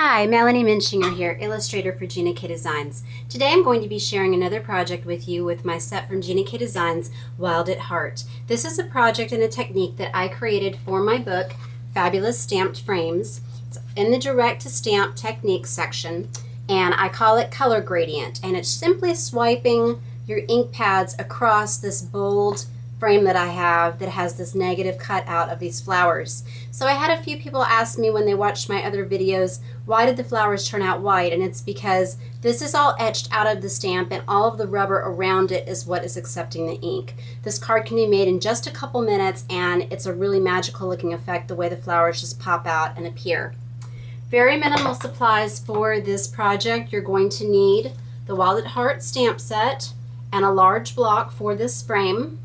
Hi, Melanie Muenchinger here, illustrator for Gina K Designs. Today I'm going to be sharing another project with you with my set from Gina K Designs, Wild at Heart. This is a project and a technique that I created for my book, Fabulous Stamped Frames. It's in the Direct to Stamp Technique section, and I call it Color Gradient, and it's simply swiping your ink pads across this bold frame that I have that has this negative cutout of these flowers. So I had a few people ask me when they watched my other videos, why did the flowers turn out white? And it's because this is all etched out of the stamp and all of the rubber around it is what is accepting the ink. This card can be made in just a couple minutes and it's a really magical looking effect the way the flowers just pop out and appear. Very minimal supplies for this project. You're going to need the Wild at Heart stamp set and a large block for this frame.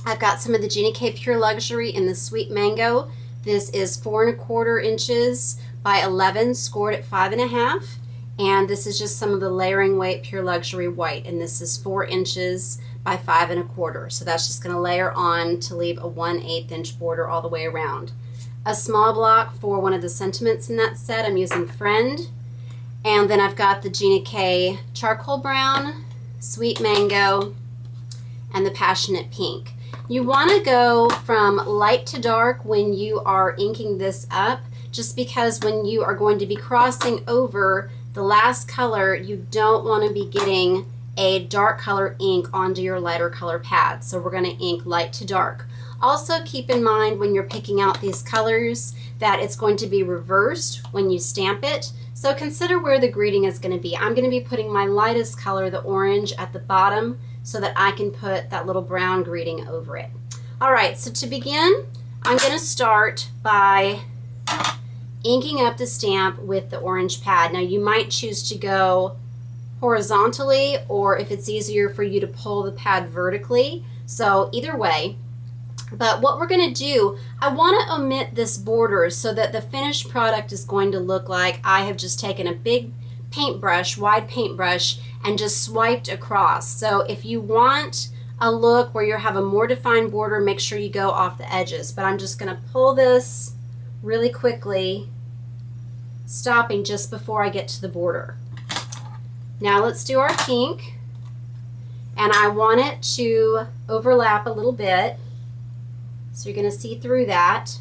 I've got some of the Gina K Pure Luxury in the Sweet Mango. This is 4 1/4 inches by 11, scored at 5 1/2. And this is just some of the layering weight Pure Luxury white. And this is 4 inches by 5 1/4. So that's just going to layer on to leave a 1/8 inch border all the way around. A small block for one of the sentiments in that set. I'm using Friend. And then I've got the Gina K Charcoal Brown, Sweet Mango, and the Passionate Pink. You want to go from light to dark when you are inking this up, just because when you are going to be crossing over the last color, you don't want to be getting a dark color ink onto your lighter color pad. So we're going to ink light to dark. Also keep in mind when you're picking out these colors that it's going to be reversed when you stamp it. So consider where the greeting is going to be. I'm going to be putting my lightest color, the orange, at the bottom so that I can put that little brown greeting over it. All right, so to begin, I'm going to start by inking up the stamp with the orange pad. Now you might choose to go horizontally, or if it's easier for you to pull the pad vertically. So either way. But what we're going to do, I want to omit this border so that the finished product is going to look like I have just taken a big paintbrush, wide paintbrush, and just swiped across. So if you want a look where you have a more defined border, make sure you go off the edges. But I'm just going to pull this really quickly, stopping just before I get to the border. Now let's do our pink. And I want it to overlap a little bit. So you're going to see through that.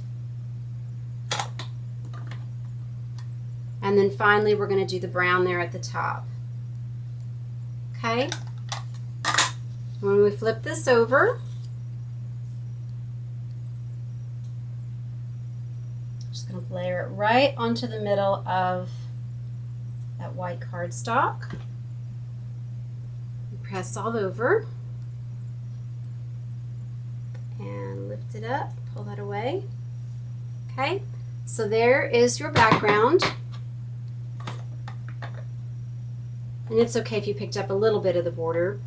And then finally we're going to do the brown there at the top. Okay? When we flip this over, just going to layer it right onto the middle of that white cardstock. Press all over. And lift it up, pull that away. Okay, so there is your background. And it's okay if you picked up a little bit of the border.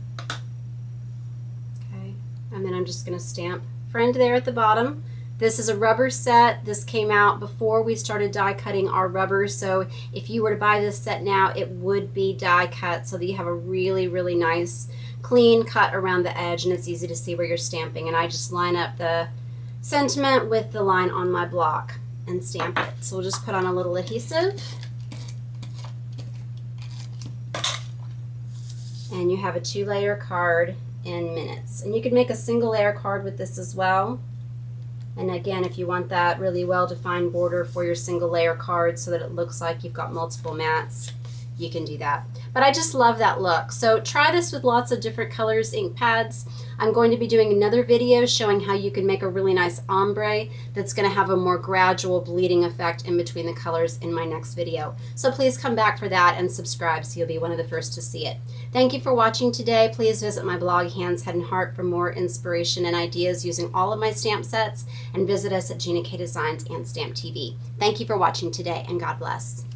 Okay, and then I'm just going to stamp Friend there at the bottom. This is a rubber set. This came out before we started die cutting our rubber, so if you were to buy this set now, it would be die cut so that you have a really, really nice clean cut around the edge and it's easy to see where you're stamping. And I just line up the sentiment with the line on my block and stamp it. So we'll just put on a little adhesive. And you have a 2-layer card in minutes. And you could make a single layer card with this as well. And again, if you want that really well-defined border for your single layer card so that it looks like you've got multiple mats, you can do that. But I just love that look. So try this with lots of different colors, ink pads. I'm going to be doing another video showing how you can make a really nice ombre that's going to have a more gradual bleeding effect in between the colors in my next video. So please come back for that and subscribe so you'll be one of the first to see it. Thank you for watching today. Please visit my blog, Hands, Head, and Heart, for more inspiration and ideas using all of my stamp sets, and visit us at Gina K Designs and Stamp TV. Thank you for watching today, and God bless.